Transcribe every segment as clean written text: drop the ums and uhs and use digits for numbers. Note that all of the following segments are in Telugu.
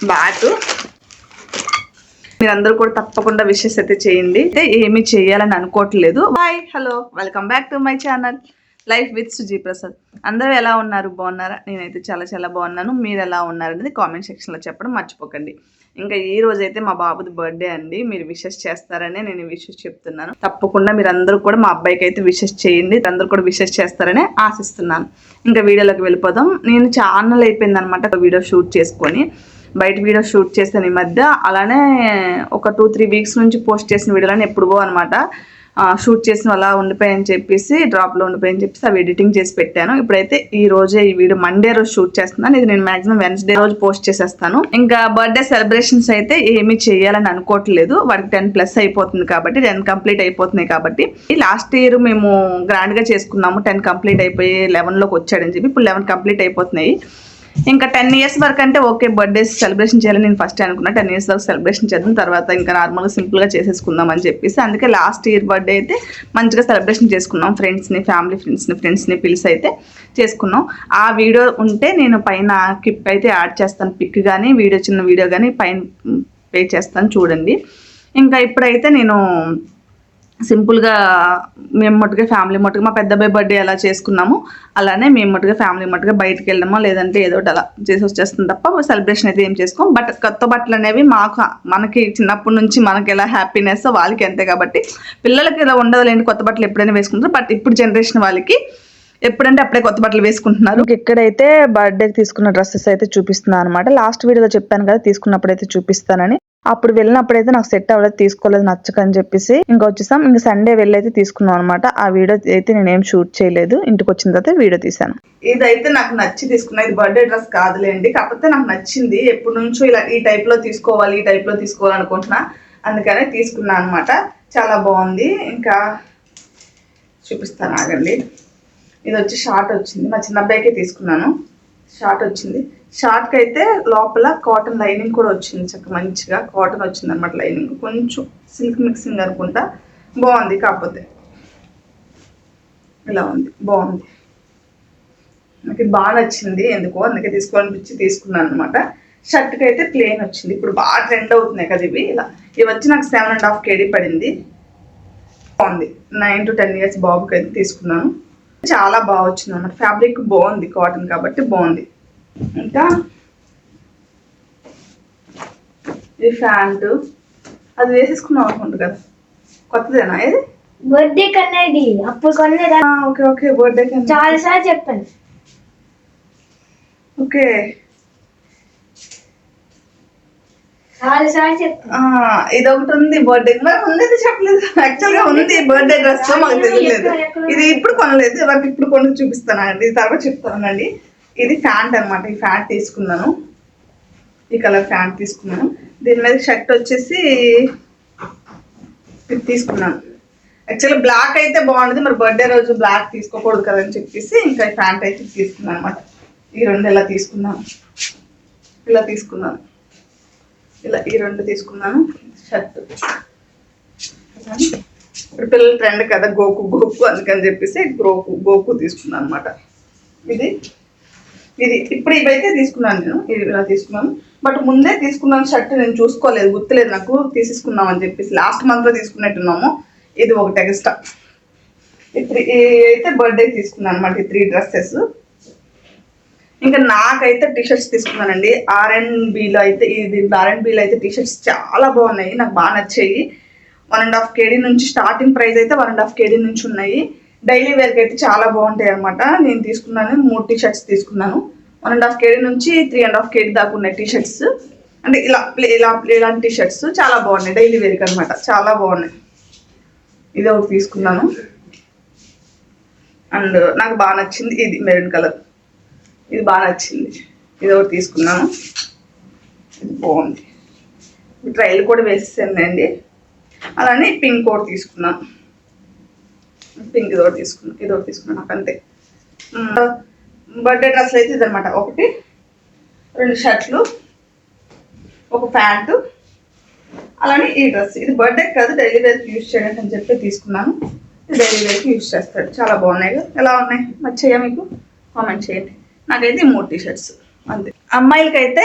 బ్యాట్. మీరందరూ కూడా తప్పకుండా విషెస్ అయితే చేయండి. అయితే ఏమీ చేయాలని అనుకోవట్లేదు. Hi, hello, welcome back to my channel life with Suji Prasad. అందరూ ఎలా ఉన్నారు? బాగున్నారా? నేనైతే చాలా చాలా బాగున్నాను. మీరు ఎలా ఉన్నారనేది కామెంట్ సెక్షన్లో చెప్పడం మర్చిపోకండి. ఇంకా ఈ రోజు అయితే మా బాబుది బర్త్డే అండి. మీరు విషెస్ చేస్తారనే నేను విషెస్ చెప్తున్నాను. తప్పకుండా మీరు అందరూ కూడా మా అబ్బాయికి అయితే విషెస్ చేయండి. అందరూ కూడా విషెస్ చేస్తారనే ఆశిస్తున్నాను. ఇంకా వీడియోలోకి వెళ్ళిపోదాం. నేను ఛానల్ అయిపోయింది అనమాట వీడియో షూట్ చేసుకొని. బయట వీడియో షూట్ చేస్తాను ఈ మధ్య. అలానే ఒక 2-3 వీక్స్ నుంచి పోస్ట్ చేసిన వీడియోలని ఎప్పుడుగో అనమాట షూట్ చేసిన అలా ఉండిపోయాయని చెప్పేసి డ్రాప్లో ఉండిపోయని చెప్పేసి అవి ఎడిటింగ్ చేసి పెట్టాను. ఇప్పుడైతే ఈ రోజే ఈ వీడియో మండే రోజు షూట్ చేస్తున్నాను. ఇది నేను మాక్సిమం వెన్స్డే రోజు పోస్ట్ చేసేస్తాను. ఇంకా బర్త్డే సెలబ్రేషన్స్ అయితే ఏమీ చేయాలని అనుకోవట్లేదు. వాడికి 10+ అయిపోతుంది కాబట్టి, 10 కంప్లీట్ అయిపోతున్నాయి కాబట్టి. లాస్ట్ ఇయర్ మేము గ్రాండ్గా చేసుకున్నాము. 10 కంప్లీట్ అయిపోయి 11లోకి వచ్చాడని చెప్పి ఇప్పుడు 11 కంప్లీట్ అయిపోతున్నాయి. ఇంకా 10 ఇయర్స్ వరకు అంటే ఓకే, బర్త్డేస్ సెలబ్రేషన్ చేయాలని నేను ఫస్ట్ అనుకున్నా. 10 ఇయర్స్ వరకు సెలబ్రేషన్ చేద్దాం, తర్వాత ఇంకా నార్మల్గా సింపుల్గా చేసేసుకుందాం అని చెప్పేసి అందుకే లాస్ట్ ఇయర్ బర్త్డే అయితే మంచిగా సెలబ్రేషన్ చేసుకున్నాం. ఫ్రెండ్స్ని పిలిచి అయితే చేసుకున్నాం. ఆ వీడియో ఉంటే నేను పైన క్లిప్ అయితే యాడ్ చేస్తాను. పిక్ కానీ చిన్న వీడియో కానీ పైన పే చేస్తాను, చూడండి. ఇంకా ఇప్పుడైతే నేను సింపుల్గా మేము మట్టుగా ఫ్యామిలీ మట్టుగా మా పెద్ద అబ్బాయి బర్త్డే ఎలా చేసుకున్నాము అలానే మేము మట్టుగా ఫ్యామిలీ మట్టుగా బయటకు వెళ్ళామో లేదంటే ఏదో అలా చేసి వచ్చేస్తుంది తప్ప సెలబ్రేషన్ అయితే ఏం చేసుకోం. బట్ కొత్త బట్టలు అనేవి మనకి చిన్నప్పటి నుంచి మనకి ఎలా హ్యాపీనెస్ వాళ్ళకి అంతే కాబట్టి పిల్లలకి ఇలా ఉండదులేండి, కొత్త బట్టలు ఎప్పుడైనా వేసుకుంటారు. బట్ ఇప్పుడు జనరేషన్ వాళ్ళకి ఎప్పుడంటే అప్పుడే కొత్త బట్టలు వేసుకుంటున్నారు. ఇక్కడైతే బర్త్డేకి తీసుకున్న డ్రెస్సెస్ అయితే చూపిస్తున్నాను అనమాట. లాస్ట్ వీడియోలో చెప్పాను కదా తీసుకున్నప్పుడైతే చూపిస్తానని. అప్పుడు వెళ్ళినప్పుడైతే నాకు సెట్ అవ్వలేదు, తీసుకోలేదు, నచ్చకని చెప్పేసి ఇంకా వచ్చేసాం. ఇంకా సండే వెళ్ళైతే తీసుకున్నాం అనమాట. ఆ వీడియో అయితే నేనేం షూట్ చేయలేదు. ఇంటికి వచ్చిన తర్వాత వీడియో తీసాను. ఇదైతే నాకు నచ్చి తీసుకున్నా. ఇది బర్త్డే డ్రెస్ కాదులేండి, కాకపోతే నాకు నచ్చింది. ఎప్పటి నుంచో ఇలా ఈ టైప్ లో తీసుకోవాలనుకుంటున్నా, అందుకనే తీసుకున్నా అనమాట. చాలా బాగుంది. ఇంకా చూపిస్తాను ఆగండి. ఇది వచ్చి షార్ట్ వచ్చింది, మా చిన్న అబ్బాయికే తీసుకున్నాను. షార్ట్ వచ్చింది. షార్ట్కి అయితే లోపల కాటన్ లైనింగ్ కూడా వచ్చింది. చక్కగా మంచిగా కాటన్ వచ్చింది అనమాట. లైనింగ్ కొంచెం సిల్క్ మిక్సింగ్ అనుకుంటా. బాగుంది, కాకపోతే ఇలా ఉంది, బాగుంది. నాకు ఇది బాగా నచ్చింది ఎందుకో, అందుకే తీసుకోవాలనిపించి తీసుకున్నాను అనమాట. షర్ట్కి అయితే ప్లెయిన్ వచ్చింది. ఇప్పుడు బాగా ట్రెండ్ అవుతున్నాయి కదా ఇవి. ఇవి వచ్చి నాకు 7.5 kg పడింది. బాగుంది. 9 to 10 years బాబుకి అయితే తీసుకున్నాను. చాలా బాగా వచ్చింది అన్నమాట. ఫ్యాబ్రిక్ బాగుంది, కాటన్ కాబట్టి బాగుంది. ఇంకా ఇది ప్యాంట్, అది వేసేసుకున్నాం అనుకుంటు కదా, కొత్తదేనా ఇది? బర్త్డే కన్నా ఇది అప్పుడు కొనలేదా? ఓకే ఓకే, బర్త్డే కన్నా చాలా సార్లు చెప్పాను. ఓకే, ఇది ఒకటి ఉంది బర్త్డే. మరి ముందైతే చెప్పలేదు, యాక్చువల్గా ఉంది బర్త్డే డ్రెస్, మాకు తెలియలేదు. ఇది ఇప్పుడు కొనలేదు, ఎవరికి ఇప్పుడు కొని చూపిస్తానండి, ఇది తర్వాత చెప్తానండి. ఇది ప్యాంట్ అనమాట. ఈ ప్యాంట్ తీసుకున్నాను, ఈ కలర్ ప్యాంట్ తీసుకున్నాను. దీని మీద షర్ట్ వచ్చేసి ఇది తీసుకున్నాను. యాక్చువల్లీ బ్లాక్ అయితే బాగుండదు, మరి బర్త్డే రోజు బ్లాక్ తీసుకోకూడదు కదని చెప్పేసి ఇంకా ఈ ప్యాంట్ అయితే తీసుకున్నాను అనమాట. ఈ రెండు ఇలా తీసుకున్నాను, ఇలా ఈ రెండు తీసుకున్నాను. షర్ట్ ఇప్పుడు పిల్లల ట్రెండ్ కదా గోకు, అందుకని చెప్పేసి గోకు తీసుకున్నాను అనమాట. ఇది ఇప్పుడు ఇవైతే తీసుకున్నాను నేను, ఇది ఇలా తీసుకున్నాను. బట్ ముందే తీసుకున్నాను షర్ట్, నేను చూసుకోలేదు, గుర్తులేదు నాకు తీసేసుకున్నాం అని చెప్పేసి. లాస్ట్ మంత్లో తీసుకున్నట్టున్నాము. ఇది ఒకటి ఎక్స్ట్రా. ఇప్పుడు అయితే బర్త్డే తీసుకున్నాను అనమాట. ఈ 3 డ్రెస్సెస్. ఇంకా నాకైతే టీషర్ట్స్ తీసుకున్నానండి. R&Bలో అయితే R&Bలో అయితే టీషర్ట్స్ చాలా బాగున్నాయి, నాకు బాగా నచ్చాయి. 1.5 kg నుంచి స్టార్టింగ్ ప్రైస్ అయితే 1.5 kg నుంచి ఉన్నాయి. డైలీ వేర్కి అయితే చాలా బాగుంటాయి అనమాట. నేను తీసుకున్నాను 3 టీషర్ట్స్ తీసుకున్నాను. 1.5 kg నుంచి 3.5 kg దాకా ఉన్నాయి టీషర్ట్స్. అంటే ఇలాంటి టీషర్ట్స్ చాలా బాగున్నాయి, డైలీ వేర్కి అనమాట, చాలా బాగున్నాయి. ఇది ఒకటి తీసుకున్నాను. అండ్ నాకు బాగా నచ్చింది ఇది మెరూన్ కలర్, ఇది బాగా నచ్చింది. ఇది ఒకటి తీసుకున్నాను, ఇది బాగుంది. ట్రైల్ కూడా వేసేసానండి. అలానే పింక్ ఒకటి తీసుకున్నాను, పింక్ ఇది ఒకటి తీసుకున్నాను నాకు అంతే. బర్త్డే డ్రెస్లు అయితే ఇదనమాట. 1, 2 షర్ట్లు, ఒక ప్యాంటు, అలానే ఈ డ్రెస్. ఇది బర్త్డే కాదు, డైలీ వేర్కి యూజ్ చేయడానికి అని చెప్పి తీసుకున్నాను. ఇది డైలీ వేర్కి యూజ్ చేస్తాడు. చాలా బాగున్నాయి కదా, ఎలా ఉన్నాయి నచ్చాయా మీకు? కామెంట్ చేయండి. నాకైతే 3 టీషర్ట్స్, అంతే. అమ్మాయిలకైతే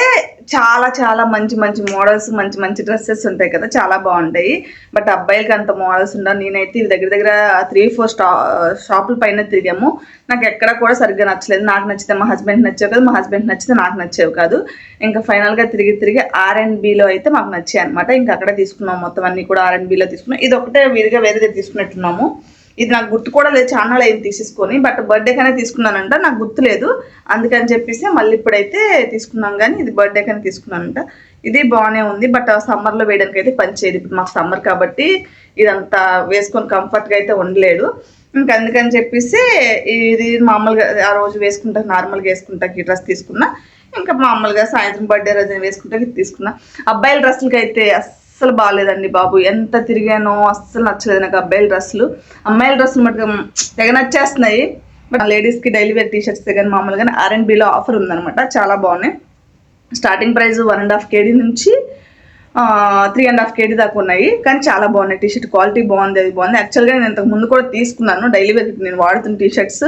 చాలా చాలా మంచి మంచి మోడల్స్, మంచి మంచి డ్రెస్సెస్ ఉంటాయి కదా, చాలా బాగుంటాయి. బట్ అబ్బాయిలకి అంత మోడల్స్ ఉండవు. నేనైతే ఇది దగ్గర దగ్గర 3-4 షాపుల పైన తిరిగాము. నాకు ఎక్కడ కూడా సరిగ్గా నచ్చలేదు. నాకు నచ్చితే మా హస్బెండ్ నచ్చేవి కాదు, మా హస్బెండ్ నచ్చితే నాకు నచ్చేవి కాదు. ఇంకా ఫైనల్గా తిరిగి తిరిగి R&Bలో అయితే మాకు నచ్చాయి అనమాట. ఇంకా అక్కడే తీసుకున్నాం, మొత్తం అన్ని కూడా R&Bలో తీసుకున్నాం. ఇది ఒకటే వేరే దగ్గర తీసుకున్నట్టున్నాము. ఇది నాకు గుర్తు కూడా లేదు, ఛానల్ అయింది తీసేసుకొని. బట్ బర్త్డే కనే తీసుకున్నానంట, నాకు గుర్తులేదు. అందుకని చెప్పేసి మళ్ళీ ఇప్పుడైతే తీసుకున్నాం, కానీ ఇది బర్త్డే కనే తీసుకున్నానంట. ఇది బాగానే ఉంది. బట్ సమ్మర్లో వేయడానికి అయితే పనిచేయదు. ఇప్పుడు మాకు సమ్మర్ కాబట్టి ఇదంతా వేసుకొని కంఫర్ట్గా అయితే ఉండలేడు. ఇంకా అందుకని చెప్పేసి ఇది మామూలుగా ఆ రోజు వేసుకుంటా, నార్మల్గా వేసుకుంటా ఈ డ్రెస్ తీసుకున్నా. ఇంకా మామూలుగా సాయంత్రం బర్త్డే రోజు వేసుకుంటా ఇది తీసుకున్నా. అబ్బాయిల డ్రెస్సులకి అయితే అస్సలు బాగాలేదండి బాబు. ఎంత తిరిగానో అస్సలు నచ్చలేదు నాకు అబ్బాయిల డ్రెస్సులు. అమ్మాయిల డ్రెస్సులు మటుకు తెగ నచ్చేస్తున్నాయి. బట్ లేడీస్కి డైలీ వేర్ టీషర్ట్స్ కానీ మామూలుగా R&Bలో ఆఫర్ ఉందనమాట, చాలా బాగున్నాయి. స్టార్టింగ్ ప్రైస్ 1.5 kg నుంచి 3.5 kg దాకా ఉన్నాయి. కానీ చాలా బాగున్నాయి. టీషర్ట్ క్వాలిటీ బాగుంది, అది బాగుంది. యాక్చువల్గా నేను ఇంతకు ముందు కూడా తీసుకున్నాను. డైలీ వేర్కి నేను వాడుతున్న టీషర్ట్స్,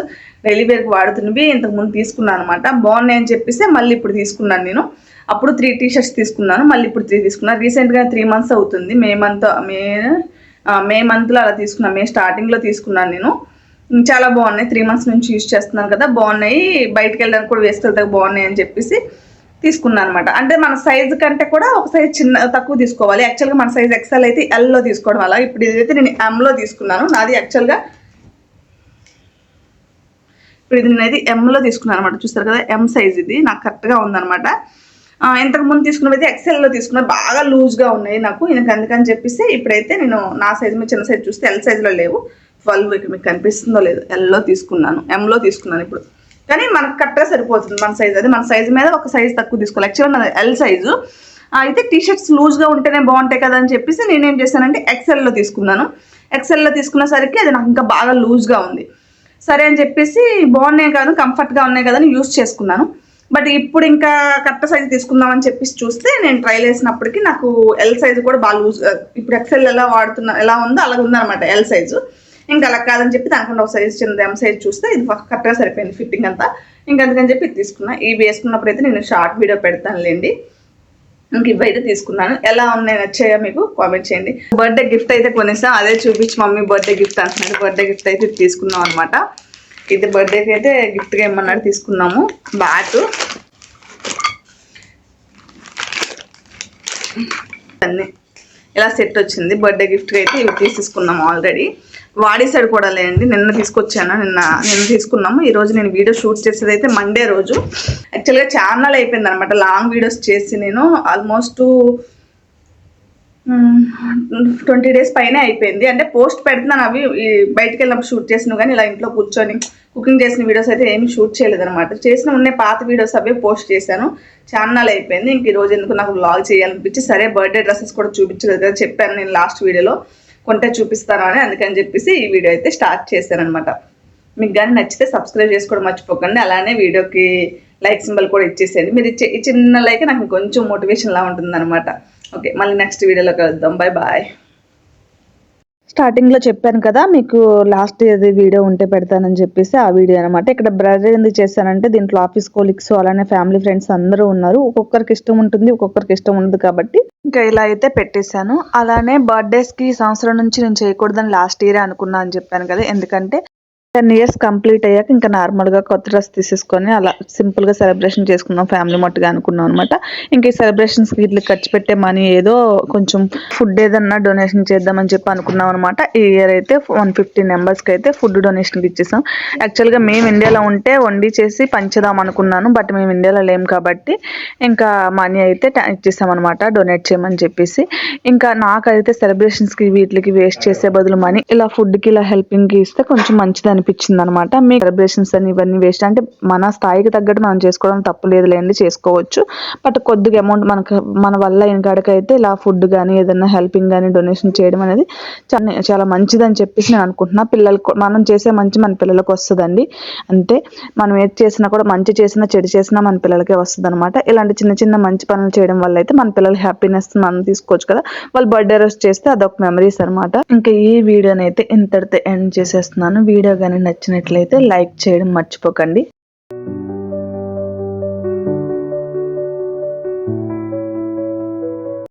డైలీ వేర్కి వాడుతున్నవి ఇంతకు ముందు తీసుకున్నాను అనమాట. బాగున్నాయి అని చెప్పేసి మళ్ళీ ఇప్పుడు తీసుకున్నాను నేను. అప్పుడు 3 టీషర్ట్స్ తీసుకున్నాను, మళ్ళీ ఇప్పుడు 3 తీసుకున్నాను. రీసెంట్గా 3 months అవుతుంది. మే మంత్లో అలా తీసుకున్నాను. మే స్టార్టింగ్లో తీసుకున్నాను నేను. చాలా బాగున్నాయి. 3 months నుంచి యూజ్ చేస్తున్నాను కదా, బాగున్నాయి. బయటకు వెళ్ళడానికి కూడా వేసుకెళ్తే బాగున్నాయి అని చెప్పేసి తీసుకున్నాను అనమాట. అంటే మన సైజు కంటే కూడా ఒక సైజ్ తక్కువ తీసుకోవాలి. యాక్చువల్గా మన సైజ్ XL అయితే Lలో తీసుకోవడం అలా. ఇప్పుడు ఇదైతే నేను Mలో తీసుకున్నాను. నాది యాక్చువల్గా ఇప్పుడు ఇది నేనైతే Mలో తీసుకున్నాను అనమాట. చూస్తారు కదా, M సైజ్ ఇది నాకు కరెక్ట్గా ఉందనమాట. ఇంతకు ముందు తీసుకున్నది XLలో తీసుకున్నది, బాగా లూజ్గా ఉన్నాయి నాకు. అందుకని చెప్పేసి ఇప్పుడైతే నేను నా సైజు మీద చిన్న సైజు చూస్తే L సైజులో లేవు. 12 మీకు కనిపిస్తుందో లేదు, Lలో తీసుకున్నాను, Mలో తీసుకున్నాను ఇప్పుడు. కానీ మనకు కరెక్ట్గా సరిపోతుంది మన సైజు. అది మన సైజు మీద ఒక సైజు తక్కువ తీసుకోవాలి. యాక్చువల్గా నాది L సైజు. అయితే టీషర్ట్స్ లూజ్గా ఉంటేనే బాగుంటాయి కదా అని చెప్పేసి నేనేం చేశానంటే XLలో తీసుకున్నాను. XLలో తీసుకునేసరికి అది నాకు ఇంకా బాగా లూజ్గా ఉంది. సరే అని చెప్పేసి బాగున్నాయి కాదు, కంఫర్ట్గా ఉన్నాయి కదా అని యూజ్ చేసుకున్నాను. బట్ ఇప్పుడు ఇంకా కరెక్ట్ సైజు తీసుకుందామని చెప్పేసి చూస్తే నేను ట్రైల్ వేసినప్పటికీ నాకు L సైజు కూడా బాగా లూజ్. ఇప్పుడు XL ఎలా ఉందో అలాగ ఉందన్నమాట L సైజు. ఇంకా అలా కాదని చెప్పి దానికన్నా ఒక సైజు చిన్నది M సైజు చూస్తే ఇది కరెక్ట్గా సరిపోయింది ఫిట్టింగ్ అంతా. ఇంకా అందుకని చెప్పి ఇది తీసుకున్నా. ఇవి వేసుకున్నప్పుడు అయితే నేను షార్ట్ వీడియో పెడతానులేండి. ఇంక ఇవైతే తీసుకున్నాను. ఎలా ఉన్నాయి, నచ్చాయో మీకు కామెంట్ చేయండి. బర్త్డే గిఫ్ట్ అయితే కొనేసాం, అదే చూపించి మమ్మీ బర్త్డే గిఫ్ట్ అంటున్నాడు. బర్త్డే గిఫ్ట్ అయితే తీసుకున్నాం అనమాట. ఇది బర్త్డేకి అయితే గిఫ్ట్గా ఏమన్నాడు తీసుకున్నాము. బ్యాట్ అన్నీ ఇలా సెట్ వచ్చింది. బర్త్డే గిఫ్ట్గా అయితే ఇవి తీసుకున్నాము. ఆల్రెడీ వాడేసాడు కూడా లేండి. నిన్న తీసుకొచ్చాను, నిన్న తీసుకున్నాము. ఈరోజు నేను వీడియో షూట్ చేసేది అయితే మండే రోజు. యాక్చువల్గా ఛానల్ అయిపోయింది అనమాట. లాంగ్ వీడియోస్ చేసి నేను ఆల్మోస్ట్ 20 days పైనే అయిపోయింది. అంటే పోస్ట్ పెడుతున్నాను, అవి బయటకు వెళ్ళినప్పుడు షూట్ చేసినవి, కానీ ఇలా ఇంట్లో కూర్చొని కుకింగ్ చేసిన వీడియోస్ అయితే ఏమీ షూట్ చేయలేదన్నమాట. చేసిన ఉన్నాయి పాత వీడియోస్ అవే పోస్ట్ చేశాను. ఛానల్ అయిపోయింది. ఇంక ఈరోజు ఎందుకు నాకు వ్లాగ్ చేయాలనిపించి, సరే బర్త్డే డ్రెస్సెస్ కూడా చూపించలేదు కదా, చెప్పాను నేను లాస్ట్ వీడియోలో కొంటే చూపిస్తాను అని. అందుకని చెప్పేసి ఈ వీడియో అయితే స్టార్ట్ చేశాను అనమాట. మీకు కానీ నచ్చితే సబ్స్క్రైబ్ చేసుకోవడం మర్చిపోకండి. అలానే వీడియోకి లైక్ సింబల్ కూడా ఇచ్చేసేయండి. మీరు ఇచ్చే ఈ చిన్న లైక్ నాకు కొంచెం మోటివేషన్లా ఉంటుంది అనమాట. ఓకే, మళ్ళీ నెక్స్ట్ వీడియోలో కలుద్దాం. బాయ్. స్టార్టింగ్లో చెప్పాను కదా మీకు లాస్ట్ ఏది వీడియో ఉంటే పెడతానని చెప్పేసి, ఆ వీడియో అనమాట. ఇక్కడ బ్రదర్ ఎందుకు చేశానంటే, దీంట్లో ఆఫీస్ కోలిక్స్ అలానే ఫ్యామిలీ ఫ్రెండ్స్ అందరూ ఉన్నారు. ఒక్కొక్కరికి ఇష్టం ఉంటుంది, ఒక్కొక్కరికి ఇష్టం ఉండదు. కాబట్టి ఇంకా ఇలా అయితే పెట్టేశాను. అలానే బర్త్డేస్కి ఈ సంవత్సరం నుంచి నేను చేయకూడదని లాస్ట్ ఇయర్ అనుకున్నా అని చెప్పాను కదా. ఎందుకంటే 10 years కంప్లీట్ అయ్యాక ఇంకా నార్మల్గా కొత్త డ్రెస్ తీసేసుకొని అలా సింపుల్గా సెలబ్రేషన్ చేసుకున్నాం, ఫ్యామిలీ మట్టుగా అనుకున్నాం అనమాట. ఇంకా ఈ సెలబ్రేషన్స్కి ఇట్లా ఖర్చు పెట్టే మనీ ఏదో కొంచెం ఫుడ్ ఏదన్నా డొనేషన్ చేద్దామని చెప్పి అనుకున్నాం అనమాట. ఈ ఇయర్ అయితే 150 members అయితే ఫుడ్ డొనేషన్కి ఇచ్చేసాం. యాక్చువల్గా మేము ఇండియాలో ఉంటే వండి చేసి పంచుదాం అనుకున్నాను. బట్ మేము ఇండియాలో లేము కాబట్టి ఇంకా మనీ అయితే ఇచ్చేసాం అనమాట, డొనేట్ చేయమని చెప్పేసి. ఇంకా నాకైతే సెలబ్రేషన్స్కి వీటికి వేస్ట్ చేసే బదులు మనీ ఇలా ఫుడ్కి ఇలా హెల్పింగ్కి ఇస్తే కొంచెం మంచిది అనిపించింది అనమాట. మీ సెలబ్రేషన్స్ అని ఇవన్నీ వేస్ట్ అంటే మన స్థాయికి తగ్గట్టు మనం చేసుకోవడం తప్పు లేదులేండి, చేసుకోవచ్చు. బట్ కొద్దిగా అమౌంట్ మన వల్ల ఇంకాడికైతే ఇలా ఫుడ్ కానీ ఏదైనా హెల్పింగ్ కానీ డొనేషన్ చేయడం అనేది చాలా మంచిదని చెప్పేసి నేను అనుకుంటున్నా. మనం చేసే మంచి మన పిల్లలకు వస్తుందండి. అంటే మనం ఏది చేసినా కూడా, మంచి చేసినా చెడు చేసినా మన పిల్లలకే వస్తుంది అనమాట. ఇలాంటి చిన్న చిన్న మంచి పనులు చేయడం వల్ల అయితే మన పిల్లల హ్యాపీనెస్ మనం తీసుకోవచ్చు కదా. వాళ్ళు బర్త్డే రోజు చేస్తే అదొక మెమరీస్ అనమాట. ఇంకా ఈ వీడియోని అయితే ఇంతటితో ఎండ్ చేసేస్తున్నాను. వీడియో కానీ నచ్చినట్లయితే లైక్ చేయడం మర్చిపోకండి.